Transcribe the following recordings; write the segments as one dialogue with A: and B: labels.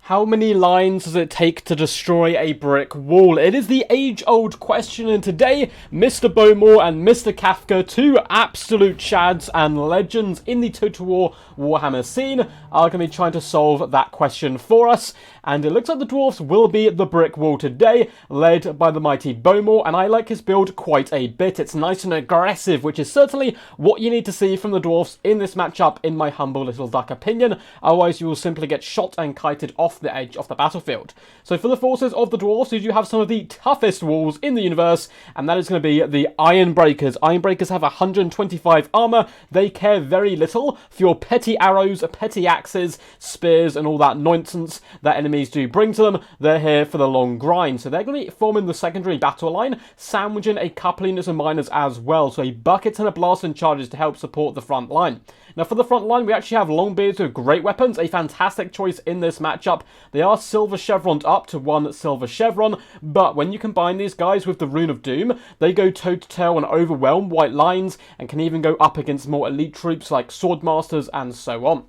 A: How many lines does it take to destroy a brick wall? It is the age-old question, and today, Mr. Bowmore and Mr. Kafka, two absolute chads and legends in the Total War Warhammer scene, are going to be trying to solve that question for us. And it looks like the Dwarfs will be the brick wall today, led by the mighty Bowmore, and I like his build quite a bit. It's nice and aggressive, which is certainly what you need to see from the Dwarfs in this matchup, in my humble little duck opinion. Otherwise, you will simply get shot and kited off the edge of the battlefield. So for the forces of the Dwarfs, you do have some of the toughest walls in the universe, and that is going to be the Ironbreakers. Ironbreakers have 125 armor. They care very little for your petty arrows, petty axes, spears, and all that nonsense that enemies do bring to them. They're here for the long grind. So they're going to be forming the secondary battle line, sandwiching a couple units of miners as well. So a bucket and a blast and charges to help support the front line. Now for the front line, we actually have Longbeards with great weapons, a fantastic choice in this matchup. They are silver chevroned up to 1 silver chevron, but when you combine these guys with the Rune of Doom, they go toe-to-toe and overwhelm white lines, and can even go up against more elite troops like Swordmasters and so on.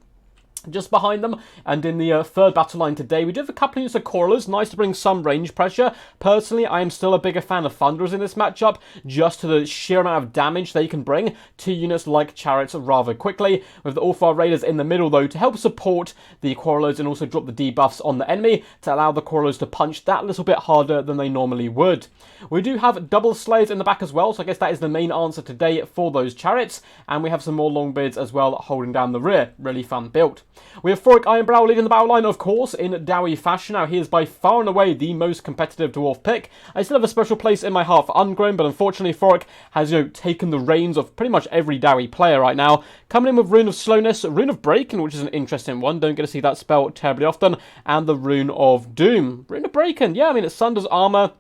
A: Just behind them, and in the third battle line today, we do have a couple of units of Coralers, nice to bring some range pressure. Personally, I am still a bigger fan of Thunderers in this matchup, just to the sheer amount of damage they can bring to units like Chariots rather quickly, with the All-Far Raiders in the middle, though, to help support the Coralers and also drop the debuffs on the enemy, to allow the Coralers to punch that little bit harder than they normally would. We do have double Slayers in the back as well, so I guess that is the main answer today for those Chariots, and we have some more Longbeards as well holding down the rear. Really fun build. We have Thoric Ironbrow leading the battle line, of course, in Dowie fashion. Now, he is by far and away the most competitive dwarf pick. I still have a special place in my heart for Ungrown, but unfortunately, Thoric has, taken the reins of pretty much every Dowie player right now. Coming in with Rune of Slowness, Rune of Breaking, which is an interesting one. Don't get to see that spell terribly often. And the Rune of Doom. Rune of Breaking, yeah, I mean, it sunders armor,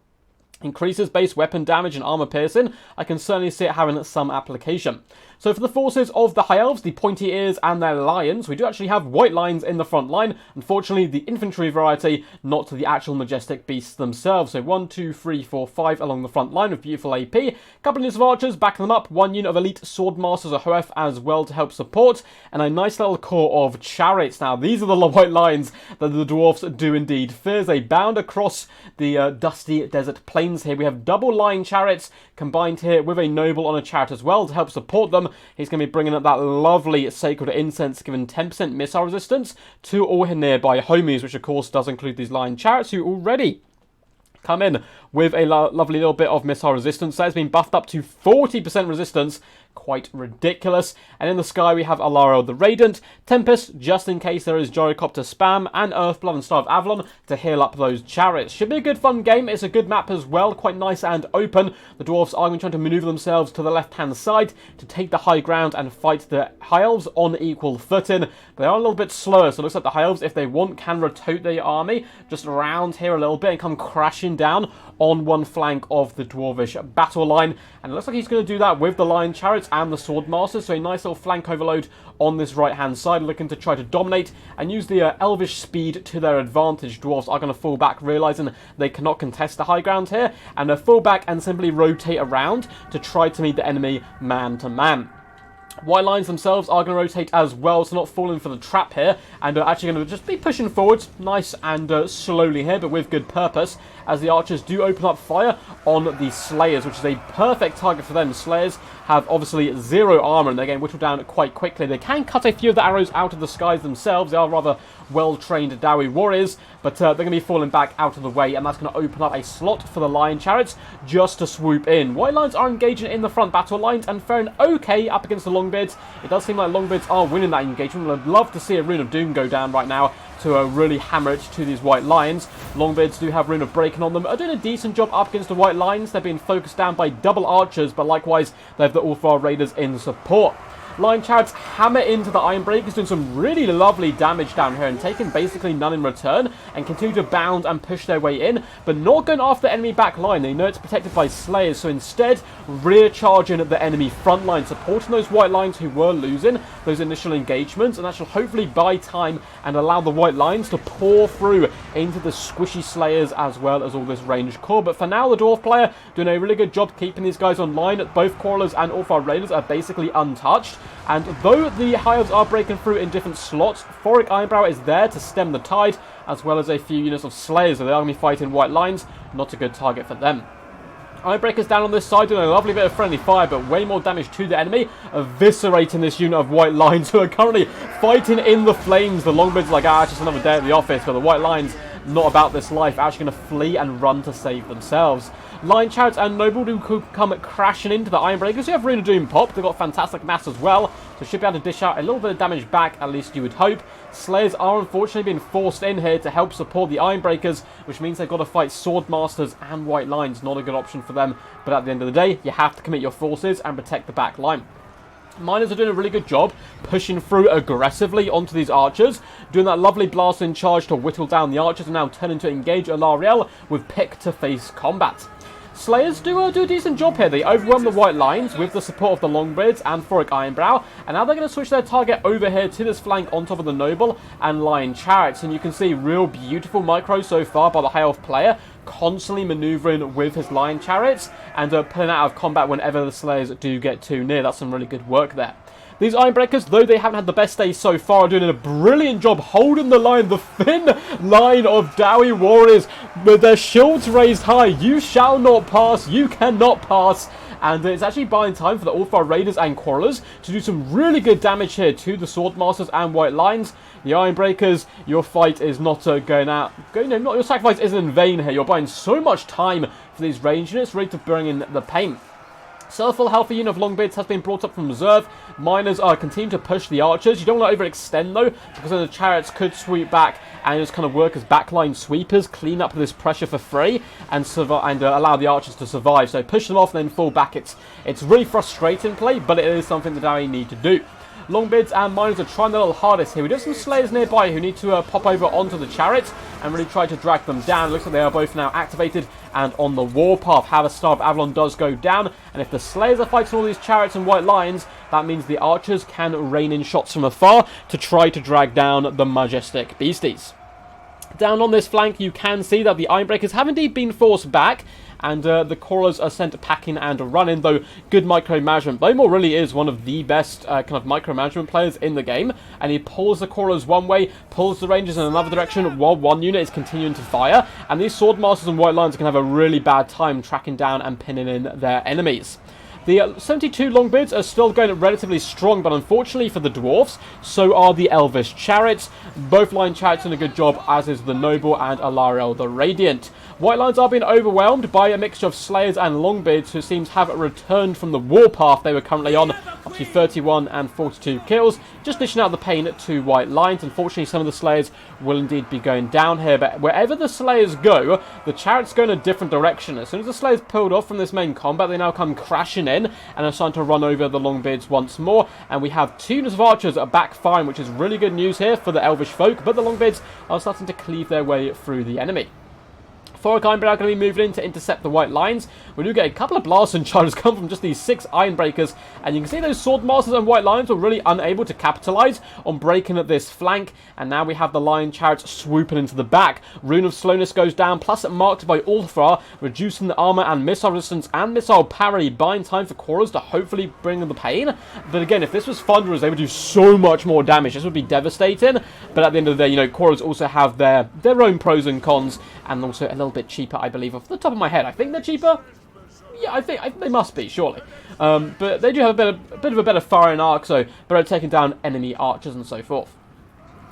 A: increases base weapon damage and armor piercing. I can certainly see it having some application. So for the forces of the High Elves, the pointy ears and their lions, we do actually have white lions in the front line. Unfortunately, the infantry variety, not the actual majestic beasts themselves. So 1, 2, 3, 4, 5 along the front line with beautiful AP. Couple of units of archers backing them up. 1 unit of elite swordmasters or HOF as well to help support. And a nice little core of chariots. Now, these are the white lions that the dwarfs do indeed fear. They bound across the dusty desert plains here. We have double line chariots combined here with a noble on a chariot as well to help support them. He's going to be bringing up that lovely sacred incense, given 10% missile resistance to all nearby homies, which of course does include these line chariots who already come in with a lovely little bit of missile resistance. That has been buffed up to 40% resistance. Quite ridiculous. And in the sky we have Alaro the Radiant, Tempest just in case there is Gyrocopter spam, and Earthblood and Star of Avalon to heal up those chariots. Should be a good fun game. It's a good map as well, quite nice and open. The Dwarfs are going to try to maneuver themselves to the left hand side to take the high ground and fight the High Elves on equal footing. They are a little bit slower, so it looks like the High Elves, if they want, can rotate their army just around here a little bit and come crashing down on one flank of the Dwarvish battle line. And it looks like he's going to do that with the Lion Chariots and the Swordmasters, so a nice little flank overload on this right hand side, looking to try to dominate and use the Elvish speed to their advantage. Dwarves are going to fall back, realising they cannot contest the high ground here, and they fall back and simply rotate around to try to meet the enemy man to man. White lines themselves are going to rotate as well, so not falling for the trap here, and are actually going to just be pushing forwards nice and slowly here, but with good purpose, as the archers do open up fire on the Slayers, which is a perfect target for them. Slayers have obviously 0 armor, and they're getting whittled down quite quickly. They can cut a few of the arrows out of the skies themselves. They are rather well-trained Dowie warriors, but they're going to be falling back out of the way, and that's going to open up a slot for the Lion Chariots just to swoop in. White lines are engaging in the front battle lines and faring okay up against the Longbeards. It does seem like Longbeards are winning that engagement. I'd love to see a Rune of Doom go down right now to really hammer it to these white lions. Longbeards do have Rune of Breaking on them, are doing a decent job up against the white lions. They're being focused down by double archers, but likewise they have the All-Far Raiders in support. Lion Chariots hammer into the Ironbreakers, doing some really lovely damage down here and taking basically none in return, and continue to bound and push their way in, but not going after the enemy back line. They know it's protected by Slayers, so instead rear charging at the enemy front line, supporting those white lines who were losing, those initial engagements, and that should hopefully buy time and allow the white lines to pour through into the squishy slayers as well as all this ranged core. But for now, the dwarf player doing a really good job keeping these guys online. Both crawlers and all 5 raiders are basically untouched, and though the high elves are breaking through in different slots, Thoric Ironbrow is there to stem the tide, as well as a few units of slayers, so they are going to be fighting white lines. Not a good target for them. Ironbreaker's down on this side, doing a lovely bit of friendly fire, but way more damage to the enemy, eviscerating this unit of white lines who are currently fighting in the flames. The longbeards are like, it's just another day at the office, but the white lines, not about this life, actually going to flee and run to save themselves. Line Chariots and Noble do come crashing into the Ironbreakers. You have Rune of Doom pop. They've got fantastic mass as well, so should be able to dish out a little bit of damage back, at least you would hope. Slayers are unfortunately being forced in here to help support the Ironbreakers, which means they've got to fight Swordmasters and White Lines. Not a good option for them, but at the end of the day, you have to commit your forces and protect the back line. Miners are doing a really good job pushing through aggressively onto these archers, doing that lovely blasting charge to whittle down the archers, and now turning to engage Alariel with pick to face combat. Slayers do a decent job here. They overwhelm the white lines with the support of the Longbeards and Thoric Ironbrow, and now they're going to switch their target over here to this flank on top of the Noble and Lion Chariots, and you can see real beautiful micro so far by the High Elf player, constantly maneuvering with his Lion Chariots and pulling out of combat whenever the Slayers do get too near. That's some really good work there. These Ironbreakers, though they haven't had the best day so far, are doing a brilliant job holding the line, the thin line of Dowie warriors with their shields raised high. You shall not pass, you cannot pass. And it's actually buying time for the All-Far Raiders and Quarrelers to do some really good damage here to the Swordmasters and White Lines. The Ironbreakers, your fight is not going out. Your sacrifice isn't in vain here. You're buying so much time for these range units, ready to bring in the pain. So a full healthy unit of Longbeards has been brought up from reserve. Miners are continuing to push the archers. You don't want to overextend though, because then the Chariots could sweep back and just kind of work as backline sweepers, clean up this pressure for free, and allow the archers to survive. So push them off and then fall back. It's really frustrating play, but it is something that they need to do. Longbeards and Miners are trying their little hardest here. We do have some Slayers nearby who need to pop over onto the Chariots and really try to drag them down. It looks like they are both now activated and on the warpath. However, Star of Avalon does go down, and if the Slayers are fighting all these Chariots and White Lines, that means the Archers can rain in shots from afar to try to drag down the majestic beasties. Down on this flank, you can see that the Ironbreakers have indeed been forced back, and the Crawlers are sent packing and running, though good micromanagement. Bowmore really is one of the best kind of micromanagement players in the game, and he pulls the Crawlers one way, pulls the Rangers in another direction, while one unit is continuing to fire, and these Swordmasters and White Lines can have a really bad time tracking down and pinning in their enemies. The 72 Longbeards are still going relatively strong, but unfortunately for the Dwarfs, so are the Elvish Chariots. Both Line Chariots doing a good job, as is the Noble and Alariel the Radiant. White Lines are being overwhelmed by a mixture of Slayers and Longbeards, who seems to have returned from the warpath they were currently on, up to 31 and 42 kills, just dishing out the pain to White Lines. Unfortunately, some of the Slayers will indeed be going down here, but wherever the Slayers go, the Chariots go in a different direction. As soon as the Slayers pulled off from this main combat, they now come crashing in and are starting to run over the Longbeards once more, and we have 2 units of archers backfiring, which is really good news here for the Elvish folk, but the Longbeards are starting to cleave their way through the enemy. Thoric Ironbrow are going to be moving in to intercept the White Lines. We do get a couple of blasts and charges come from just these 6 Ironbreakers, and you can see those Swordmasters and White Lines were really unable to capitalise on breaking at this flank, and now we have the Lion Chariots swooping into the back. Rune of Slowness goes down, plus marked by Ulthra, reducing the armour and missile resistance and missile parry, buying time for Quarrels to hopefully bring them the pain. But again, if this was Thunderers, they would do so much more damage. This would be devastating, but at the end of the day, Quarrels also have their own pros and cons, and also a little bit cheaper, I believe, off the top of my head. I think they're cheaper. Yeah, I think they must be, surely. But they do have a bit of a better firing arc, so better at taking down enemy archers and so forth.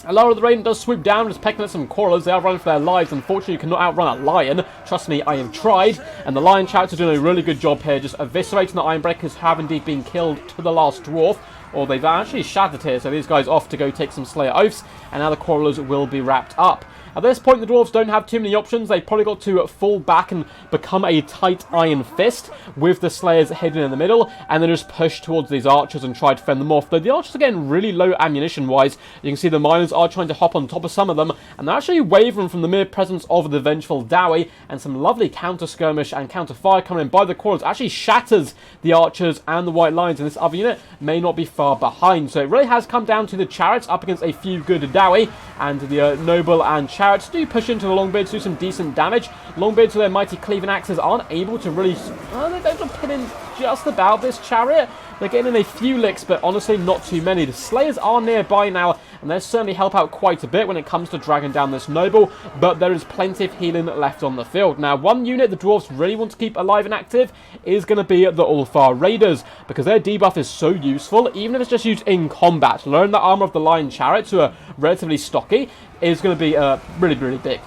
A: Alara the Radiant does swoop down, just pecking at some Quarrelers. They are running for their lives. Unfortunately, you cannot outrun a lion. Trust me, I have tried. And the Lion Chariots are doing a really good job here, just eviscerating the Ironbreakers, who have indeed been killed to the last Dwarf. Or they've actually shattered here, so these guys off to go take some Slayer Oaths, and now the Quarrelers will be wrapped up. At this point, the Dwarves don't have too many options. They've probably got to fall back and become a tight iron fist with the Slayers hidden in the middle, and then just push towards these archers and try to fend them off. Though the archers are getting really low ammunition-wise, you can see the Miners are trying to hop on top of some of them, and they're actually wavering from the mere presence of the Vengeful Dowie, and some lovely counter-skirmish and counter-fire coming in by the Quarrels actually shatters the archers and the White Lines, and this other unit may not be far behind. So it really has come down to the Chariots up against a few good Dowie, and the Noble and Chariots do push into the Longbeards, do some decent damage. Longbeards with their mighty cleaving axes aren't able to really... they're able to pin in just about this Chariot. They're getting in a few licks, but honestly not too many. The Slayers are nearby now, and they certainly help out quite a bit when it comes to dragging down this Noble, but there is plenty of healing left on the field. Now, one unit the Dwarfs really want to keep alive and active is going to be the Ulfar Raiders, because their debuff is so useful, even if it's just used in combat. Learn the armor of the Lion Chariots, who are relatively stocky, is going to be really, really big.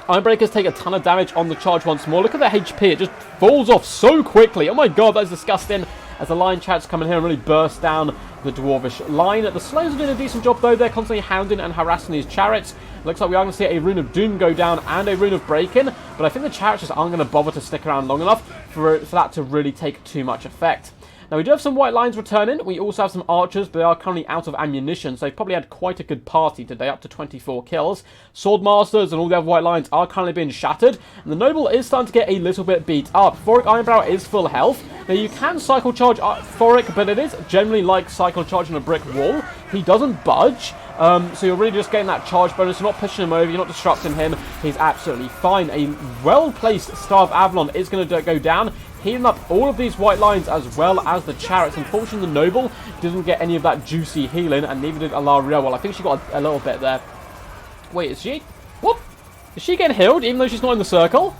A: Ironbreakers take a ton of damage on the charge once more. Look at their HP, it just falls off so quickly. Oh my god, that is disgusting. As the Lion Chariots come in here and really burst down the Dwarvish line. The Slayers are doing a decent job though. They're constantly hounding and harassing these Chariots. Looks like we are going to see a Rune of Doom go down and a Rune of Break-In, but I think the Chariots just aren't going to bother to stick around long enough for that to really take too much effect. Now, we do have some white lines returning. We also have some archers, but they are currently out of ammunition, so they've probably had quite a good party today, up to 24 kills. Swordmasters and all the other white lines are currently being shattered, and the Noble is starting to get a little bit beat up. Thoric Ironbrow is full health. Now, you can cycle charge Thoric, but it is generally like cycle charging a brick wall. He doesn't budge, so you're really just getting that charge bonus. You're not pushing him over, you're not disrupting him. He's absolutely fine. A well-placed Star of Avalon is going to go down, healing up all of these white lines as well as the Chariots. Unfortunately, the Noble didn't get any of that juicy healing, and neither did Alarielle. Well, I think she got a little bit there. Wait, is she? What? Is she getting healed even though she's not in the circle?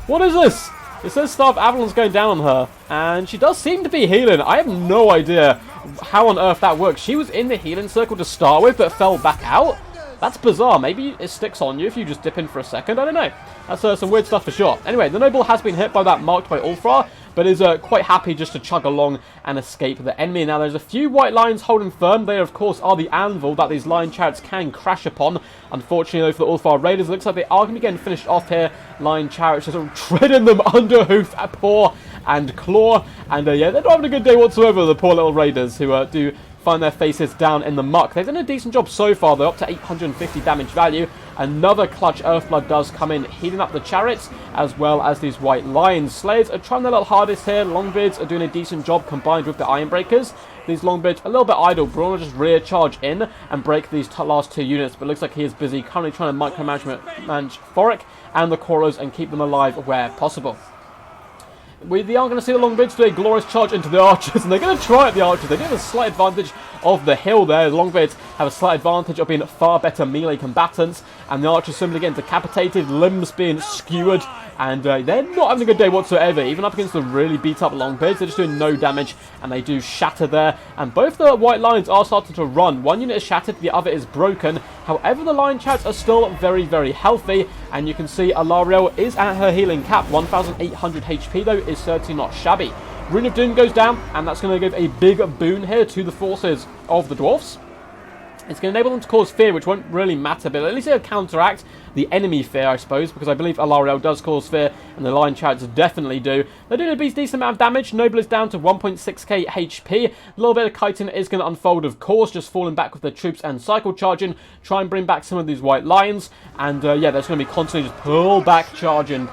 A: What is this? It says Star of Avalon's going down on her, and she does seem to be healing. I have no idea how on earth that works. She was in the healing circle to start with, but fell back out? That's bizarre. Maybe it sticks on you if you just dip in for a second. I don't know. That's some weird stuff for sure. Anyway, the Noble has been hit by that marked by Ulfar, but is quite happy just to chug along and escape the enemy. Now, there's a few white lines holding firm. They, of course, are the anvil that these Lion Chariots can crash upon. Unfortunately, though, for the Ulfar Raiders, it looks like they are going to be getting finished off here. Lion Chariots just treading them under hoof, paw, and claw. And, yeah, they're not having a good day whatsoever, the poor little Raiders, who do find their faces down in the muck. They've done a decent job so far, though, up to 850 damage value. Another clutch Earthblood does come in, healing up the Chariots, as well as these white lions. Slayers are trying their little hardest here. Longbeards are doing a decent job combined with the Ironbreakers. These Longbeards a little bit idle. Braun will just rear charge in and break these last two units, but it looks like he is busy currently trying to manage Thoric and the Corals and keep them alive where possible. We are going to see the Longbeards do a glorious charge into the archers, and they're going to try at the archers. They do have a slight advantage of the hill there. The Longbeards have a slight advantage of being far better melee combatants, and the archers simply getting decapitated, limbs being skewered, and they're not having a good day whatsoever. Even up against the really beat up Longbeards, they're just doing no damage, and they do shatter there. And both the white lions are starting to run. One unit is shattered, the other is broken. However, the Lion Chariots are still very, very healthy, and you can see Alarielle is at her healing cap. 1,800 HP, though, is certainly not shabby. Rune of Doom goes down, and that's going to give a big boon here to the forces of the Dwarfs. It's going to enable them to cause fear, which won't really matter, but at least it'll counteract the enemy fear, I suppose, because I believe Alarielle does cause fear, and the Lion Chariots definitely do. They're doing a decent amount of damage. Noble is down to 1.6k HP. A little bit of kiting is going to unfold, of course, just falling back with the troops and cycle charging, try and bring back some of these white lions, and yeah, there's going to be constantly just pull back charging,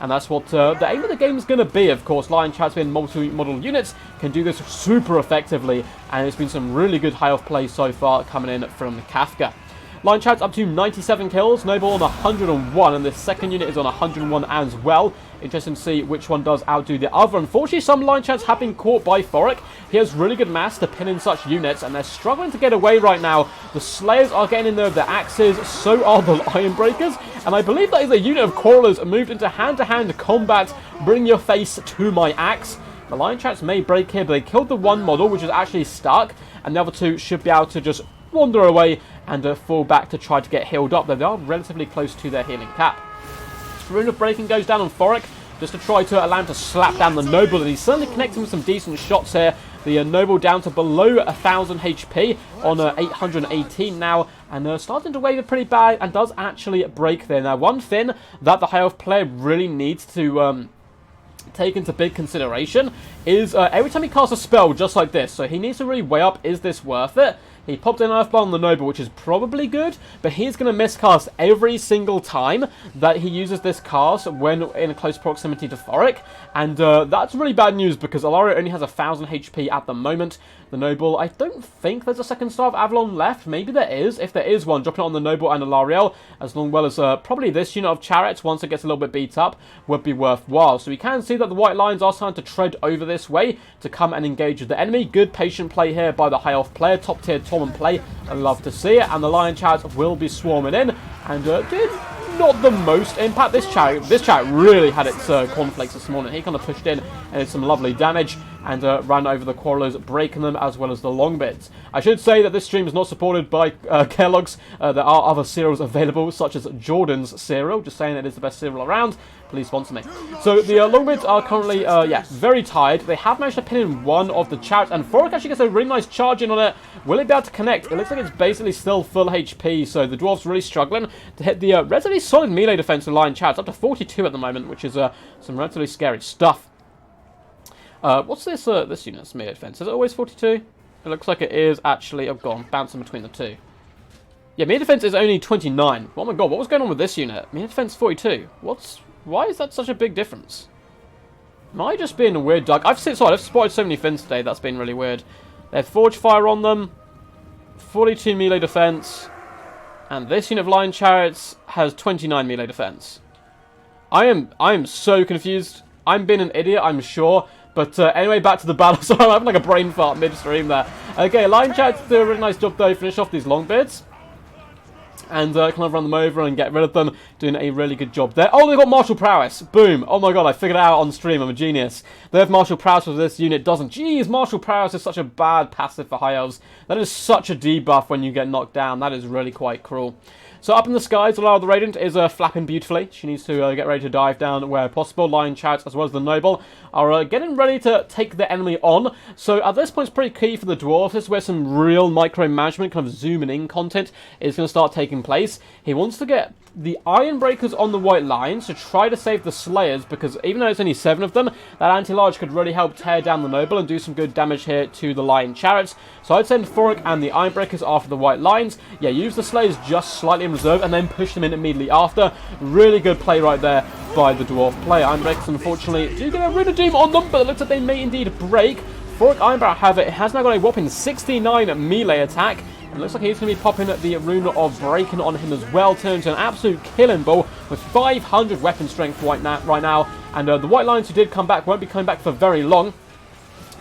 A: and that's what the aim of the game is going to be, of course. Lion Chariots being multi-model units can do this super effectively, and it's been some really good high off play so far coming in from Kafka. Lion Chariots up to 97 kills, Noble on 101, and the second unit is on 101 as well. Interesting to see which one does outdo the other. Unfortunately, some Lion Chariots have been caught by Thoric. He has really good mass to pin in such units, and they're struggling to get away right now. The Slayers are getting in there with their axes, so are the Ironbreakers, and I believe that is a unit of Quarrelers moved into hand-to-hand combat. Bring your face to my axe. The Lion Chariots may break here, but they killed the one model, which is actually stuck, and the other two should be able to just wander away and fall back to try to get healed up, though they are relatively close to their healing cap. Rune of Breaking goes down on Thoric, just to try to allow him to slap down the Noble, and he's certainly connecting with some decent shots here. The Noble down to below 1,000 HP on 818 now, and starting to wave it pretty bad, and does actually break there. Now, one thing that the high elf player really needs to take into big consideration is every time he casts a spell just like this, so he needs to really weigh up, is this worth it? He popped an Earthbound on the Noble, which is probably good, but he's going to miscast every single time that he uses this cast when in a close proximity to Thoric, and that's really bad news because Alario only has 1000 HP at the moment. The Noble, I don't think there's a second Star of Avalon left. Maybe there is. If there is one, dropping it on the Noble and Alariel, as well as probably this unit of Chariots, once it gets a little bit beat up, would be worthwhile. So we can see that the White Lions are starting to tread over this way to come and engage with the enemy. Good patient play here by the High Elf player. Top tier tournament play. I love to see it. And the Lion Chariots will be swarming in. And did not the most impact. This chariot really had its cornflakes this morning. He kind of pushed in and did some lovely damage and ran over the Quarrelers, breaking them as well as the Longbits. I should say that this stream is not supported by Kellogg's. There are other cereals available, such as Jordan's cereal. Just saying it is the best cereal around. Please sponsor me. So the Longbits are currently, very tired. They have managed to pin in one of the Chariots, and Thoric actually gets a really nice charge in on it. Will it be able to connect? It looks like it's basically still full HP, so the Dwarfs really struggling to hit the relatively solid melee defense of Lion Chariots, up to 42 at the moment, which is some relatively scary stuff. What's this this unit's melee defense? Is it always 42? It looks like it is actually. Oh god, I'm bouncing between the two. Yeah, melee defense is only 29. Oh my god, what was going on with this unit? Melee defense 42. Why is that such a big difference? Am I just being a weird duck? I've spotted so many fins today, that's been really weird. They have Forge Fire on them, 42 melee defense, and this unit of Lion Chariots has 29 melee defense. I am so confused. I'm being an idiot, I'm sure. But anyway, back to the battle. So I'm having like a brain fart mid-stream there. Okay, Lion Chariots do a really nice job though, finish off these Longbeards. And kind of run them over and get rid of them. Doing a really good job there. Oh, they've got Martial Prowess. Boom. Oh my god, I figured it out on stream. I'm a genius. They have Martial Prowess, but this unit doesn't. Jeez, Martial Prowess is such a bad passive for High Elves. That is such a debuff when you get knocked down. That is really quite cruel. So up in the skies, Alara the Radiant is flapping beautifully. She needs to get ready to dive down where possible. Lion Chariots as well as the Noble are getting ready to take the enemy on. So at this point, it's pretty key for the Dwarves. This is where some real micromanagement, kind of zooming in content is going to start taking place. He wants to get the Iron Breakers on the White Lions to try to save the Slayers, because even though it's only 7 of them, that anti-large could really help tear down the Noble and do some good damage here to the Lion Chariots. So I'd send Thoric and the Iron Breakers after the White Lions. Yeah, use the Slayers just slightly in reserve and then push them in immediately after. Really good play right there by the Dwarf player. Iron Breakers unfortunately do get a Rune of Doom on them, but it looks like they may indeed break. Thoric Ironbrow, however, it has now got a whopping 69 melee attack. It looks like he's going to be popping the Rune of Breaking on him as well, turning into an absolute killing ball with 500 weapon strength right now. And the White Lions who did come back won't be coming back for very long.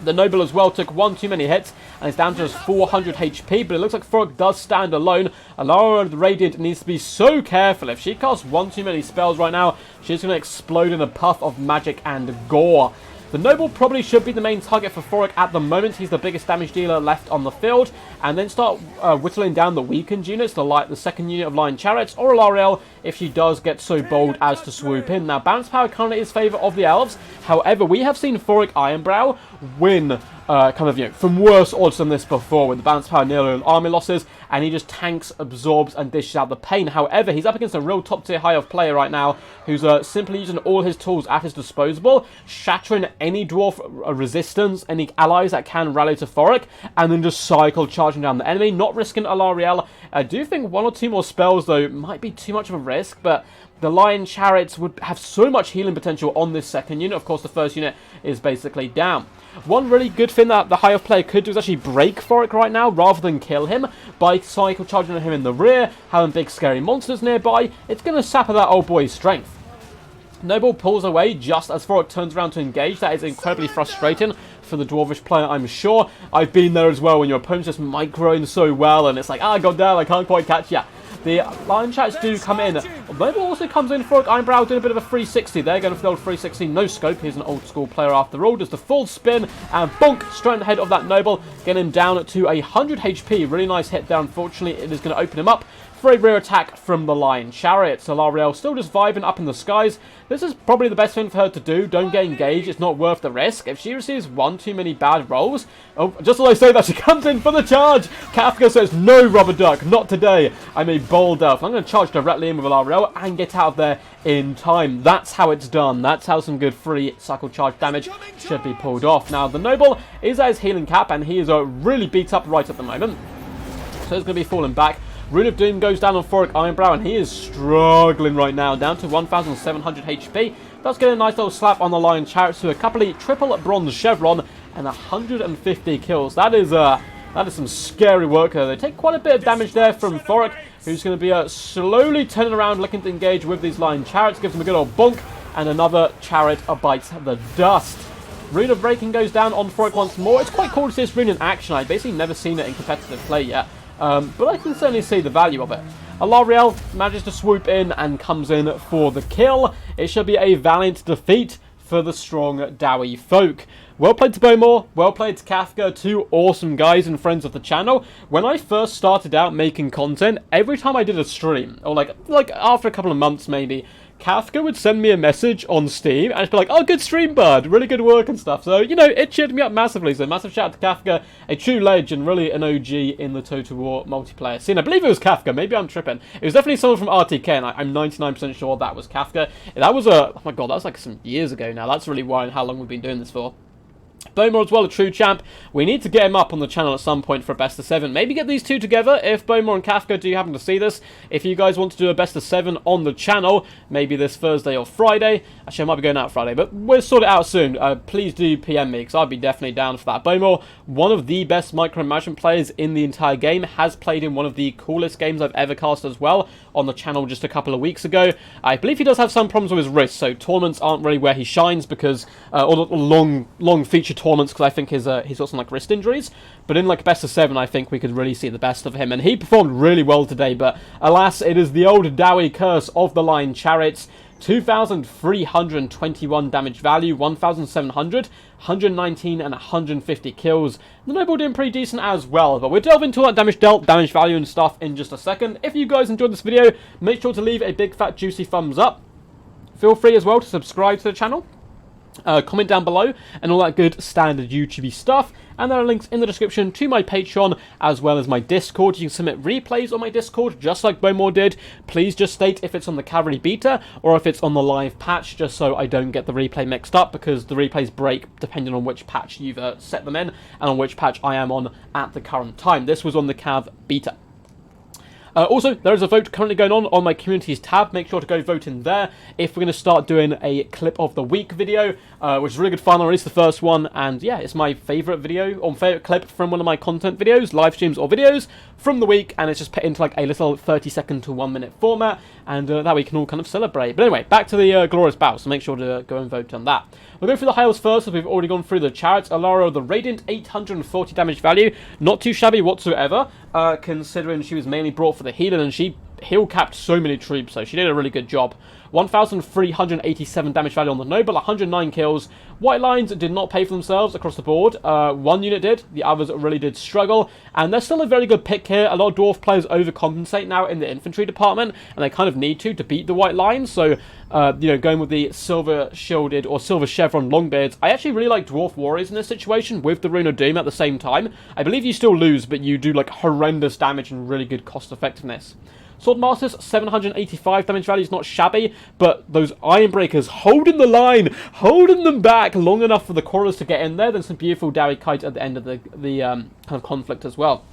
A: The Noble as well took one too many hits and is down to just 400 HP, but it looks like Thoric does stand alone. Alara the Radiant needs to be so careful. If she casts one too many spells right now, she's going to explode in a puff of magic and gore. The Noble probably should be the main target for Thoric at the moment. He's the biggest damage dealer left on the field. And then start whittling down the weakened units, the second unit of Lion Chariots, or Alariel, if she does get so bold as to swoop in. Now, balance power currently is favour of the Elves. However, we have seen Thoric Ironbrow win from worse odds than this before, with the balance power nearly on army losses, and he just tanks, absorbs, and dishes out the pain. However, he's up against a real top-tier High Elf player right now, who's simply using all his tools at his disposal, shattering any dwarf resistance, any allies that can rally to Thoric, and then just cycle charging down the enemy, not risking Alariel. I do think 1 or 2 more spells, though, might be too much of a risk, but the Lion Chariots would have so much healing potential on this second unit. Of course, the first unit is basically down. One really good thing that the High Elf player could do is actually break Thoric right now, rather than kill him, by cycle charging him in the rear, having big scary monsters nearby. It's going to sap that old boy's strength. Noble pulls away just as Thoric turns around to engage. That is incredibly frustrating for the Dwarvish player, I'm sure. I've been there as well, when your opponent's just microing so well, and it's like, goddamn, I can't quite catch ya. The Lion Chariots do come in. Noble also comes in. Thoric Ironbrow doing a bit of a 360 there, going for the old 360 no scope. He's an old school player after all. Does the full spin and bonk straight in the head of that Noble, getting him down to 100 HP. Really nice hit there. Unfortunately, it is going to open him up for a rear attack from the Lion Chariots. Alariel still just vibing up in the skies. This is probably the best thing for her to do. Don't get engaged. It's not worth the risk. If she receives 1 too many bad rolls... Oh, just as I say that, she comes in for the charge. Kafka says, no, Rubber Duck, not today. I'm a bold elf. I'm going to charge directly in with Alariel and get out of there in time. That's how it's done. That's how some good free cycle charge damage should be pulled off. Now, the Noble is at his healing cap, and he is really beat up right at the moment. So it's going to be falling back. Rune of Doom goes down on Thoric Ironbrow, and he is struggling right now, down to 1,700 HP. Does get a nice little slap on the Lion Chariots to a couple of triple bronze chevron and 150 kills. That is some scary work there. They take quite a bit of damage there from Thoric, who's going to be slowly turning around, looking to engage with these Lion Chariots. Gives them a good old bonk, and another Chariot bites the dust. Rune of Breaking goes down on Thoric once more. It's quite cool to see this rune in action. I've basically never seen it in competitive play yet. But I can certainly see the value of it. Alariel manages to swoop in and comes in for the kill. It should be a valiant defeat for the strong Dowie folk. Well played to Bowmore, well played to Kafka, two awesome guys and friends of the channel. When I first started out making content, every time I did a stream, or like after a couple of months maybe, Kafka would send me a message on Steam, and I'd be like, oh, good stream, bud, really good work and stuff. So, you know, it cheered me up massively. So, massive shout out to Kafka, a true legend, really an OG in the Total War multiplayer scene. I believe it was Kafka, maybe I'm tripping. It was definitely someone from RTK, and I'm 99% sure that was Kafka. That was oh my god, that was like some years ago now. That's really wild how long we've been doing this for. Bowmore as well, a true champ. We need to get him up on the channel at some point for a best of 7. Maybe get these two together if Bowmore and Kafka do happen to see this. If you guys want to do a best of 7 on the channel, maybe this Thursday or Friday. Actually, I might be going out Friday, but we'll sort it out soon. Please do PM me, because I'd be definitely down for that. Bowmore, one of the best micromanagement players in the entire game, has played in one of the coolest games I've ever cast as well on the channel just a couple of weeks ago. I believe he does have some problems with his wrist, so tournaments aren't really where he shines because, or long feature tournaments, because I think he's got some like wrist injuries. But in like best of 7, I think we could really see the best of him, and he performed really well today. But alas, it is the old Dowie curse of the Lion Chariots. 2,321 damage value, 1,700, 119 and 150 kills. The Noble doing pretty decent as well, but we'll delve into that damage dealt, damage value and stuff in just a second. If you guys enjoyed this video, make sure to leave a big fat juicy thumbs up. Feel free as well to subscribe to the channel. Comment down below and all that good standard YouTube stuff, and there are links in the description to my Patreon as well as my Discord. You can submit replays on my Discord just like Bowmore did. Please just state if it's on the Cavalry beta or if it's on the live patch, just so I don't get the replay mixed up, because the replays break depending on which patch you've set them in and on which patch I am on at the current time. This was on the Cav beta. Also, there is a vote currently going on my communities tab. Make sure to go vote in there if we're going to start doing a clip of the week video, which is really good fun. I released the first one, and yeah, it's my favourite video, or favourite clip from one of my content videos, live streams or videos from the week, and it's just put into like a little 30-second to 1-minute format, and that we can all kind of celebrate. But anyway, back to the Glorious Battle, so make sure to go and vote on that. We'll go through the Hiles first, as we've already gone through the Chariots. Alara, the Radiant, 840 damage value, not too shabby whatsoever, considering she was mainly brought for the healing, and she heal capped so many troops, so she did a really good job. 1,387 damage value on the Noble, 109 kills. White Lions did not pay for themselves across the board. One unit did, the others really did struggle, and there's still a very good pick here. A lot of Dwarf players overcompensate now in the infantry department, and they kind of need to beat the White Lions, so you know, going with the silver shielded or silver chevron longbeards. I actually really like Dwarf warriors in this situation with the Rune of Doom at the same time. I believe you still lose, but you do like horrendous damage and really good cost effectiveness. Swordmasters, 785 damage value is not shabby, but those Ironbreakers holding the line, holding them back long enough for the Chorus to get in there. Then some beautiful Dowie Kite at the end of the kind of conflict as well.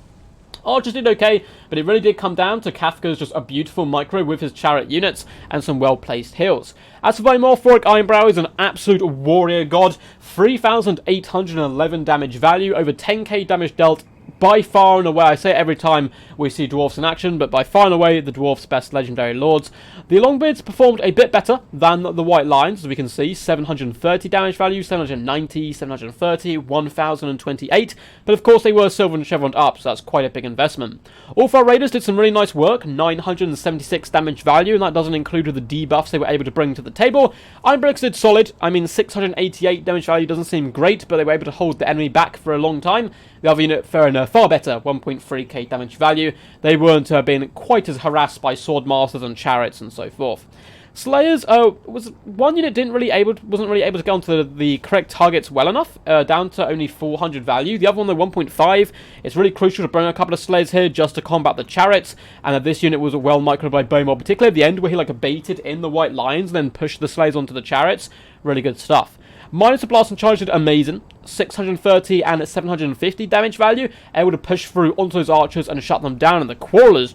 A: Archers did okay, but it really did come down to Kafka's just a beautiful micro with his Chariot units and some well-placed heals. As for Bowmore, Thoric Ironbrow is an absolute warrior god. 3,811 damage value, over 10k damage dealt. By far and away, I say it every time we see Dwarfs in action, but by far and away the Dwarfs' best legendary lords. The Longbeards performed a bit better than the White Lions, as we can see. 730 damage value, 790, 730, 1,028. But of course they were silver and chevroned up, so that's quite a big investment. All of our Raiders did some really nice work. 976 damage value, and that doesn't include the debuffs they were able to bring to the table. Ironbreakers did solid. I mean, 688 damage value doesn't seem great, but they were able to hold the enemy back for a long time. The other unit, fair enough, far better, 1.3k damage value. They weren't being quite as harassed by Swordmasters and Chariots and so forth. Slayers, was one unit wasn't really able to get onto the correct targets well enough, down to only 400 value. The other one, though, 1.5. It's really crucial to bring a couple of Slayers here just to combat the Chariots, and this unit was well microed by Bowmore, particularly at the end where he like baited in the White Lions and then pushed the Slayers onto the Chariots. Really good stuff. Minus the Blast and Charge did amazing. 630 and 750 damage value, able to push through onto those archers and shut them down. And the crawlers,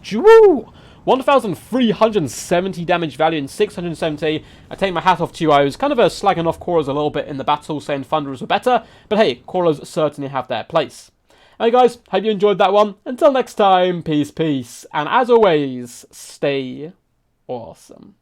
A: 1,370 damage value and 670. I take my hat off to you. I was kind of slagging off crawlers a little bit in the battle, saying thunderers were better, but hey, crawlers certainly have their place. Hey guys, hope you enjoyed that one. Until next time, peace, peace, and as always, stay awesome.